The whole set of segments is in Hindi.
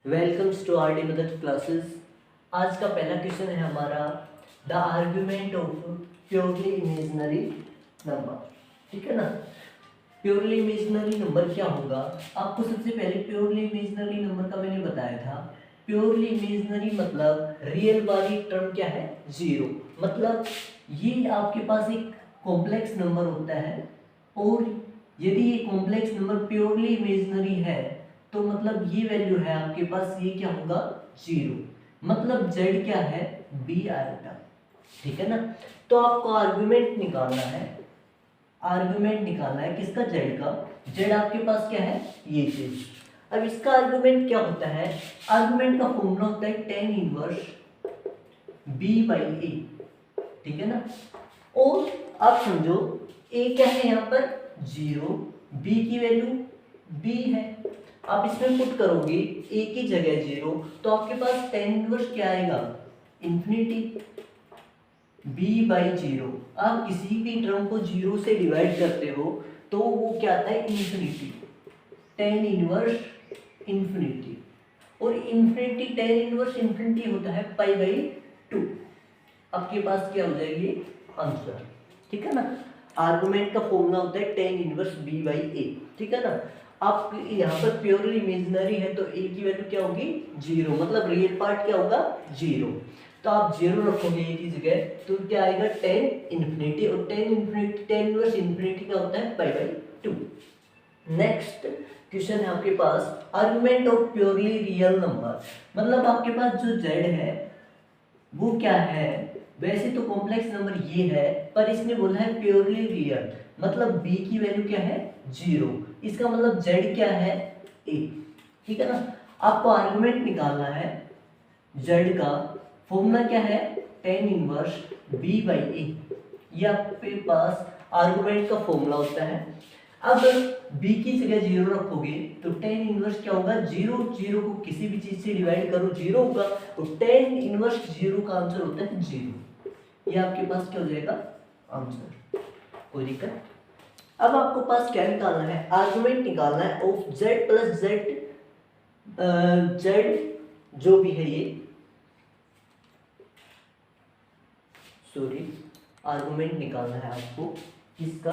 Welcomes to R D method classes. आज का पहला क्वेश्चन है हमारा the argument of purely imaginary number. ठीक है ना। प्योरली इमेजिनरी नंबर क्या होगा, आपको सबसे पहले प्योरली इमेजिनरी नंबर का मैंने बताया था। प्योरली इमेजिनरी मतलब रियल वाली टर्म क्या है, जीरो। मतलब ये आपके पास एक कॉम्प्लेक्स नंबर होता है और यदि ये कॉम्प्लेक्स नंबर प्योरली इमेजिनरी है तो मतलब ये वैल्यू है आपके पास, ये क्या होगा, जीरो। मतलब z क्या है, बी आयोटा। ठीक है ना। तो आपको आर्गुमेंट निकालना है, आर्गुमेंट निकालना है किसका, z का। z आपके पास क्या है, ये चीज। अब इसका आर्गुमेंट क्या होता है, आर्गुमेंट का फॉर्मूला होता है tan इनवर्स b बाई ए। ठीक है ना। और आप समझो a क्या है यहाँ पर, जीरो, b की वैल्यू b है। आप इसमें पुट करोगे a की जगह जीरो तो आपके पास tan इनवर्स क्या आएगा, इंफिनिटी b बाई जीरो। आप किसी भी टर्म को जीरो से डिवाइड करते हो तो वो क्या आता है, इंफिनिटी, tan इनवर्स इंफिनिटी। और इंफिनिटी tan इनवर्स इंफिनिटी होता है पाई बाई टू। आपके पास क्या हो जाएगी, आंसर। ठीक है ना। आर्गुमेंट का फॉर्मूला होता है tan इनवर्स b बाई ए। ठीक है ना। आप यहाँ पर प्योरली इमेजिनरी है तो a की वैल्यू क्या होगी, जीरो। मतलब रियल पार्ट क्या होगा, जीरो। तो आप जीरो रखोगे a की जगह तो क्या आएगा, tan इन्फिनिटी। और tan infinity, tan inverse infinity क्या होता है, pi by two. Next question है आपके पास argument of purely real number. मतलब आपके पास जो z है वो क्या है, वैसे तो कॉम्प्लेक्स नंबर ये है पर इसने बोला है प्योरली रियल। मतलब b की वैल्यू क्या है, जीरो। इसका मतलब z क्या है, a। ठीक है ना। आपको आर्गुमेंट निकालना है, z का फॉर्मूला क्या है, tan inverse b by a. ये आपके पास आर्गुमेंट का फॉर्मूला होता है। अब b की जगह जीरो रखोगे तो tan इनवर्स क्या होगा, जीरो। जीरो को किसी भी चीज से डिवाइड करो जीरो होगा, और tan इनवर्स जीरो का आंसर होता है जीरो। ये आपके पास क्या हो जाएगा, आंसर। कोई दिक्कत। अब आपको पास क्या निकालना है, आर्गुमेंट निकालना है ऑफ z प्लस z जो भी है ये, सॉरी, आर्गुमेंट निकालना है आपको किसका,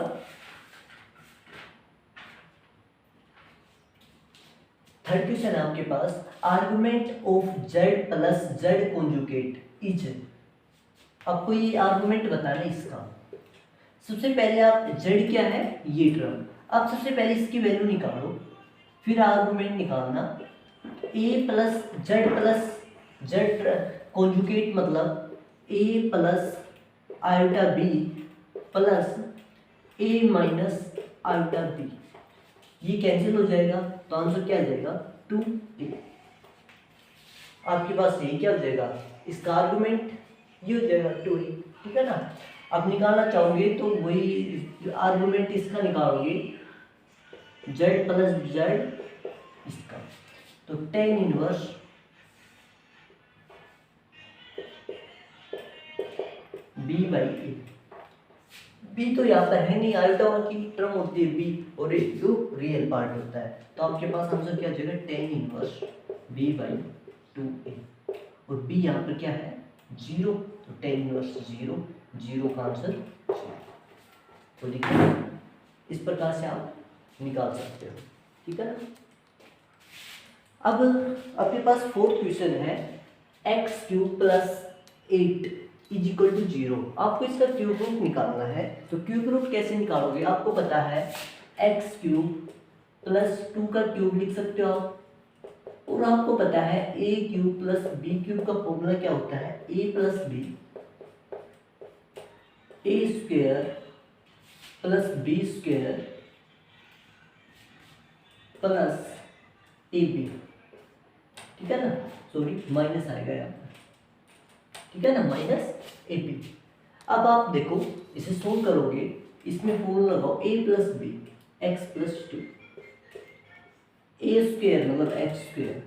थर्ड क्वेश्चन है आपके पास argument of z plus z conjugate is. आपको ये आर्गुमेंट बताना है इसका। सबसे पहले आप z क्या है, ये टर्म, आप सबसे पहले इसकी वैल्यू निकालो, फिर आर्गुमेंट निकालना। a प्लस z कॉन्जुगेट मतलब a plus iota b plus a minus iota b। ये कैंसिल हो जाएगा तो आंसर क्या आ जाएगा, 2a। आपके पास ये क्या हो जाएगा, इसका आर्गुमेंट ये हो जाएगा 2a। ठीक है ना। आप निकालना चाहोगे तो वही आर्गुमेंट इसका निकालोगे, z प्लस z इसका, तो tan inverse b by a. B तो यहाँ पर है नहीं, आयोटा की टर्म होती है बी, और एक जो रियल पार्ट होता है। तो आपके पास आंसर क्या जाएगा, tan inverse B by 2a। और बी यहाँ पर क्या है, जीरो, तो tan इनवर्स जीरो, जीरो का आंसर जीरो। तो लिखिए इस प्रकार से आप निकाल सकते हो। ठीक है ना। अब आपके पास फोर्थ क्वेश्चन है x cube plus 8 is equal to zero. आपको इसका क्यूब रूट निकालना है। तो क्यूब रूट कैसे निकालोगे, आपको पता है एक्स क्यूब प्लस 2 का क्यूब लिख सकते हो आप, और आपको पता है A cube plus B cube का फॉर्मूला क्या होता है, A plus B, A square plus B square plus A B. ठीक है ना, सॉरी माइनस आएगा यहाँ पर। ठीक है ना, माइनस ए बी। अब आप देखो इसे सोल्व करोगे, इसमें फॉर्मूला लगाओ a plus b x plus 2, a square मतलब एक्स स्क्वायर,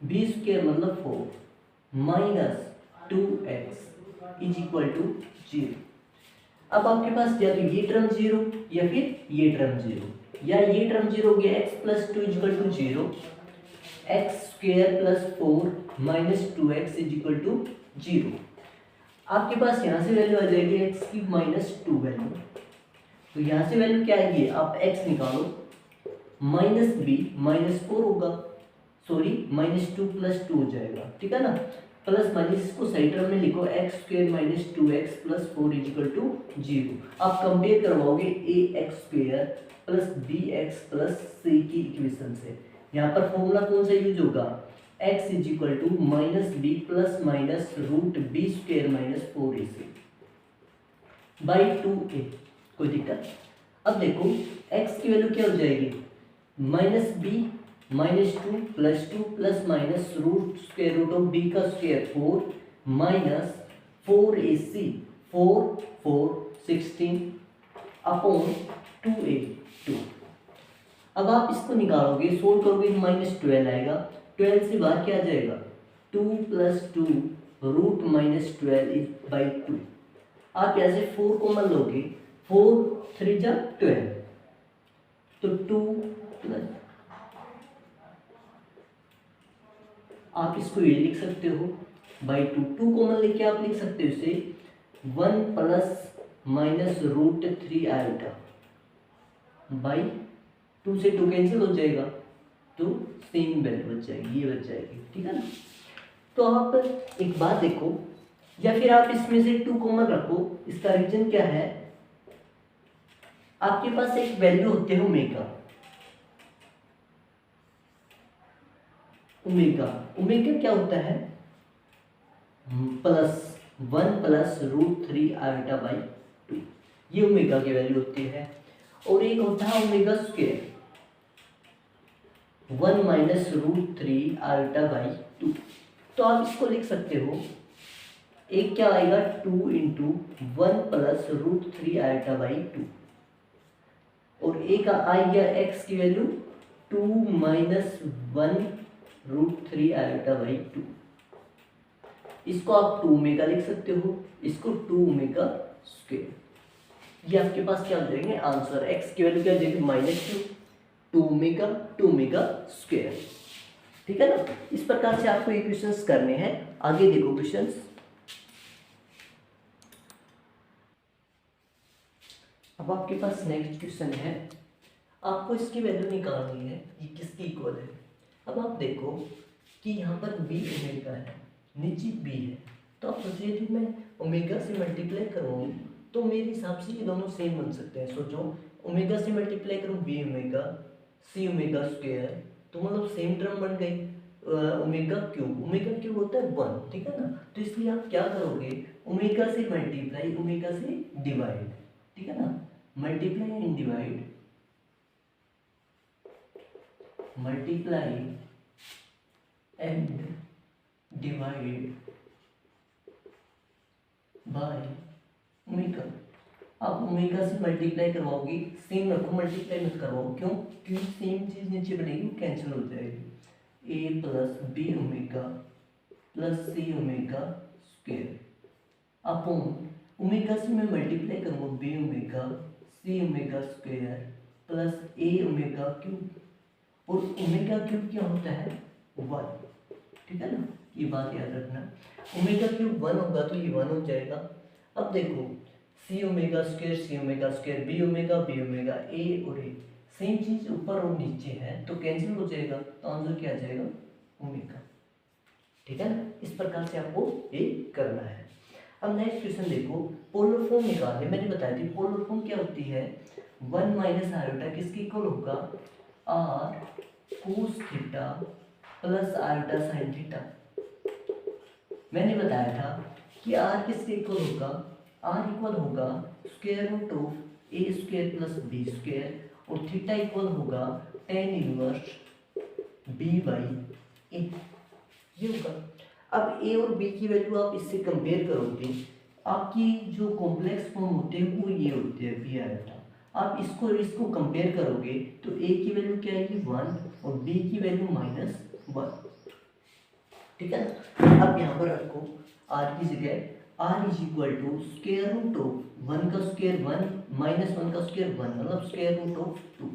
बी स्क्वायर मतलब 4 minus 2x is equal to zero. अब आपके पास या तो ये टर्म जीरो या फिर ये टर्म जीरो, या ये टर्म जीरो हो गया x plus 2 is equal to zero, x square plus 4 minus 2x is equal to 0। आपके पास यहाँ से वैल्यू आ जाएगी एक्स की -2 वैल्यू, तो यहाँ से वैल्यू क्या आएगी, आप x निकालो, -b -4 होगा, सॉरी -2 + 2 हो जाएगा, ठीक है ना, प्लस माइनस इसको सही टर्म में लिखो, x square minus 2x plus 4 is equal to 0। आप कंपेयर करवाओगे ax square plus bx plus c की इक्वेशन से। यहाँ पर फॉर्मूला कौन सा यूज होगा, x is equal to -b plus minus root b square minus 4ac by 2a। कोई दिक्कत। अब देखो x की वैल्यू क्या हो जाएगी, -b -2 + 2 plus minus root square root of b का square 4 minus 4ac 4 4 16 upon 2a2। अब आप इसको निकालोगे, सोल्व करोगे, -12 आएगा, 12 से बाहर क्या आ जाएगा, 2 + 2 रूट -12/2। आप यहाँ से 4 कॉमन लोगे, 4 3 जा 12, तो 2 प्लस, आप इसको ये लिख सकते हो बाई 2, 2 कॉमन लेके आप लिख सकते हो इसे 1 plus minus root 3 iota by 2 से 2 कैंसिल हो जाएगा, तो सेम वैल्यू बच जाएगी, ये बच जाएगी, ठीक है ना। तो आप एक बात देखो, या फिर आप इसमें से 2 कॉमन रखो, इसका रीजन क्या है, आपके पास एक वैल्यू होते हैं ओमेगा, ओमेगा क्या होता है, +1 प्लस रूट 3 आयोटा बाई 2, ये ओमेगा की वैल्यू होती है। और एक होता है omega square, 1 minus root 3 iota by 2। तो आप इसको लिख सकते हो, एक क्या आएगा 2 into 1 plus root 3 iota by 2, और एक आ गया x की value 2 minus 1 root 3 iota by 2। इसको आप 2 ओमेगा लिख सकते हो, इसको 2 ओमेगा स्क्वायर। ये आपके पास क्या हो जाएंगे आंसर, x की वैल्यू क्या हो जाएगी -2 2 ओमेगा स्क्वायर, ठीक है ना। इस प्रकार से आपको ये क्वेश्चंस करने हैं। आगे देखो क्वेश्चंस, अब आपके पास नेक्स्ट क्वेश्चन है, आपको इसकी वैल्यू निकालनी है, ये किसकी इक्वल है। अब आप देखो कि यहाँ पर b ओमेगा है, नीचे b है, तो आप सोचिए यदि मैं ओमेगा से मल्टीप्लाई करूँ तो मेरे हिसाब से ये दोनों सेम बन सकते हैं। सोचो ओमेगा से मल्टीप्लाई करूँ b omega c omega square, तो मतलब सेम टर्म बन गई, ओमेगा क्यूब होता है 1, ठीक है ना। तो इसलिए आप क्या करोगे, ओमेगा से मल्टीप्लाई ओमेगा से डिवाइड, ठीक है ना, multiply and divide, multiply and divide by omega. आप ओमेगा से मल्टीप्लाई करवाओगे, सेम रखो, मल्टीप्लाई मत करवाओ, क्यों, क्योंकि सेम चीज नीचे बनेगी, कैंसिल हो जाएगी, a प्लस B omega plus C omega square upon omega से मैं मल्टीप्लाई करूँगा B omega C omega square plus A omega cube, और ओमेगा क्यूब क्या होता है 1, ठीक है ना, ये बात याद रखना। ओमेगा क्यूब 1 होगा तो ये 1 हो जाएगा। अब देखो C omega square B omega A और ए, सेम चीज ऊपर और नीचे है तो कैंसिल हो जाएगा, तो आंसर क्या आ जाएगा ओमेगा, ठीक है ना। इस प्रकार से आपको ये करना है। अब नेक्स्ट क्वेश्चन देखो, पोलर फॉर्म निकालने, मैंने बताया थी पोलर फॉर्म क्या होती है, 1 माइनस आयोटा किसके इक्वल होगा, r cos theta plus iota sine theta. मैंने बताया था कि आर किसके इक्वल होगा, आर इक्वल होगा square root of a square plus B square, और थीटा इक्वल होगा tan inverse B by a, ये होगा। अब ए और बी की वैल्यू आप इससे कंपेयर करोगे, आपकी जो कॉम्प्लेक्स फॉर्म होते हैं वो ये होते हैं बी आयोटा। आप इसको कंपेयर करोगे तो ए की वैल्यू क्या आएगी 1 और बी की वैल्यू -1, ठीक है ना। अब यहाँ पर रखो आर की जगह r is equal to square root of 1 का स्क्वायर 1 माइनस 1 का स्क्वायर 1, मतलब स्क्वायर रूट ऑफ 2।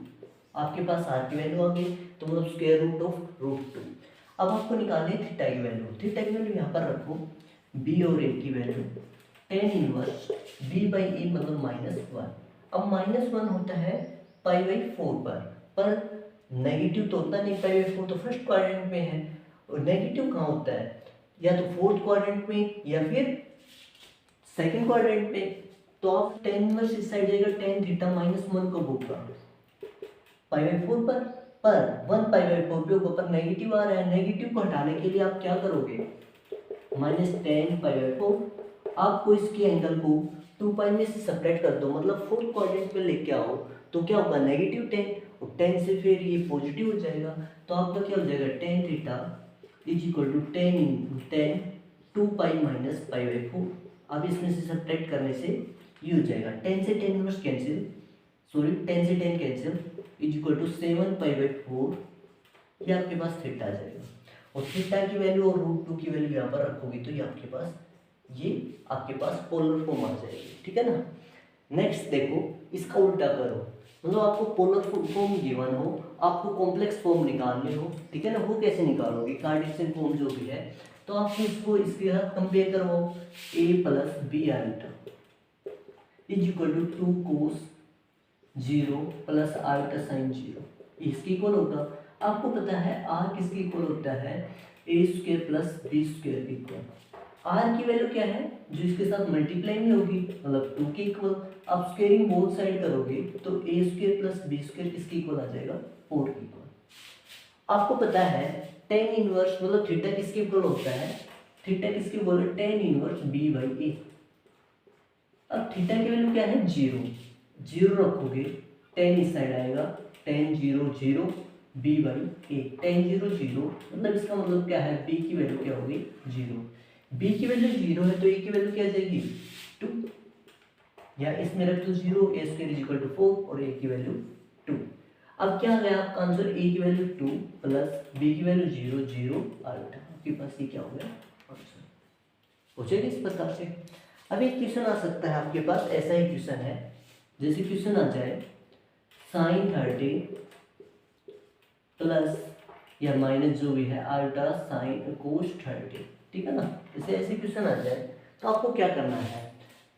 आपके पास आर की वैल्यू आ गई, तो मतलब स्क्वायर रूट ऑफ √2। अब आपको निकालनी है थीटा की वैल्यू। थीटा की वैल्यू यहाँ पर रखो, बी और ए की value tan inverse B by A मतलब -1। अब -1 होता है π/4 पर नेगेटिव तो होता नहीं, π/4 तो फर्स्ट क्वाड्रेंट में है और नेगेटिव कहाँ होता है, या तो फोर्थ क्वाड्रेंट में या फिर सेकंड क्वाड्रेंट में। तो आप टेन इनवर्स इस साइड जाएगा, टेन थीटा -1 कब होगा, π/4 पर 1 π/4 पे होगा, पर नेगेटिव आ रहा है। नेगेटिव को हटाने के लिए आप क्या करोगे, -10 π/4। आपको इसके एंगल को 2 में से सेपरेट कर दो, मतलब फोर्थ क्वाड्रेंट में लेके आओ, तो क्या होगा -10 और 10 से फिर ये पॉजिटिव हो जाएगा। तो आपका क्या हो जाएगा, tan theta is equal to 10 2 pi minus π/4। अब इसमें से सब्ट्रैक्ट करने से ये हो जाएगा 10 से 10 इनवर्स कैंसिल, सॉरी 10 से 10 कैंसिल इज इक्वल टू 7 π/4। ये आपके पास थीटा आ जाएगा और थीटा की वैल्यू और √2 की वैल्यू यहाँ पर रखोगे तो ये आपके पास पोलर फॉर्म आ जाएगी, ठीक है ना। नेक्स्ट देखो, इसका उल्टा करो, मतलब आपको पोलर फॉर्म गिवन हो, आपको कॉम्प्लेक्स फॉर्म निकालनी हो, ठीक है ना। वो कैसे निकालोगे, कार्टेशियन फॉर्म जो भी है, तो आप इसको इसके साथ कंपेयर करो, a + b iota is equal to 2 cos 0 + iota sin 0, इसकी इक्वल होगा। आपको पता है r किसके इक्वल होता है, a² + b² के इक्वल। r की वैल्यू क्या है, जो इसके साथ मल्टीप्लाई नहीं होगी, मतलब 2 के इक्वल। आप स्क्वायरिंग बोथ साइड करोगे तो a² + b² किसके इक्वल आ जाएगा, 4 के इक्वल। आपको पता है टेन इनवर्स मतलब थीटा किसके इक्वल होता है, थीटा किसके इक्वल है, टेन इनवर्स b/a। अब थीटा की वैल्यू क्या है, 0 रखोगे, टेन इस साइड आएगा, टेन 0 0 b/a, टेन 0 0 मतलब इसका मतलब क्या है, b की वैल्यू क्या होगी, 0। b की वैल्यू 0 है तो a की वैल्यू क्या आ जाएगी, 2, या इसमें रख दो 0, a² = 4 और a की वैल्यू 2। अब क्या आ गया आपका आंसर, a की वैल्यू 2 + b की वैल्यू 0 0 आल्टा। आपके पास ये क्या हो गया, आंसर हो जाएगा इस प्रकार से। अब एक क्वेश्चन आ सकता है आपके पास, ऐसा ही क्वेश्चन है, जैसे क्वेश्चन आ जाए sin 30 प्लस या माइनस जो भी है आल्टा sin cos 30, ठीक है ना। जैसे ऐसे क्वेश्चन आ जाए तो आपको क्या करना है,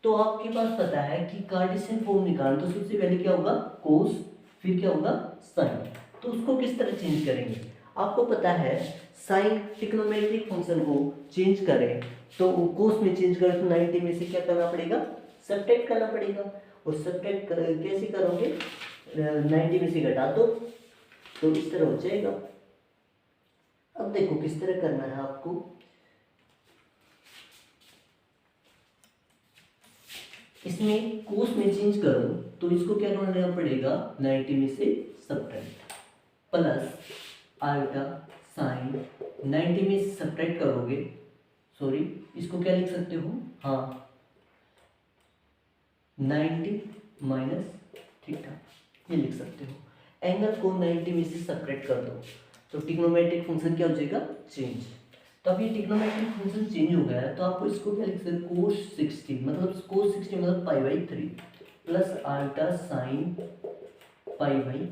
तो आपके पास पता है कि कार्टेशियन फॉर्म निकालना, तो सबसे पहले क्या होगा, cos, फिर क्या होगा, sin। तो उसको किस तरह चेंज करेंगे, आपको पता है sin ट्रिग्नोमेट्रिक फंक्शन को चेंज करें तो cos में चेंज करें तो 90 में से क्या करना पड़ेगा, सब्ट्रैक्ट करना पड़ेगा। और सब्ट्रैक्ट कैसे करोगे, 90 में से घटा दो तो इस तरह हो जाएगा। अब देखो किस तरह करना है आपको, इसमें cos में चेंज करो तो इसको क्या करना पड़ेगा, 90 में से सब्ट्रैक्ट प्लस आल्टा साइन, 90 में से सब्ट्रैक्ट करोगे, सॉरी इसको क्या लिख सकते हो, हाँ 90 माइनस थीटा, ये लिख सकते हो। एंगल को 90 में से सब्ट्रैक्ट कर दो तो ट्रिग्नोमेट्रिक फंक्शन क्या हो जाएगा, चेंज। तो अब ये ट्रिग्नोमेट्रिक फंक्शन चेंज हो गया है तो आपको इसको क्या लिख सकते हैं, cos 60 मतलब π/3 प्लस आल्टा साइन π/3,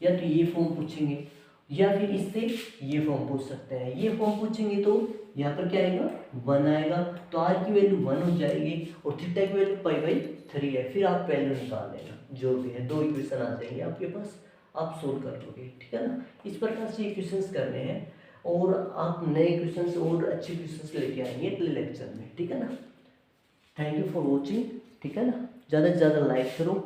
या तो ये फॉर्म पूछेंगे या फिर इससे ये फॉर्म पूछ सकते हैं। ये फॉर्म पूछेंगे तो यहाँ पर क्या आएगा, 1 आएगा, तो r की वैल्यू 1 हो जाएगी और थीटा की वैल्यू π/3 है। फिर आप वैल्यू निकाल लेना, जो भी है 2 इक्वेशन आ जाएंगे आपके पास, आप सोल्व कर लोगे, ठीक है ना। इस प्रकार से इक्वेशंस करने हैं और आप नए क्वेश्चंस और अच्छे क्वेश्चंस लेके आएंगे अगले लेक्चर में, ठीक है ना। थैंक यू फॉर वॉचिंग, ठीक है ना। ज़्यादा से ज़्यादा लाइक करो,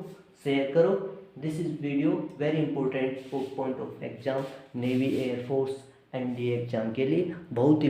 शेयर करो। This is video very important for point of exam, navy, air force, NDA exam के लिए बहुत ही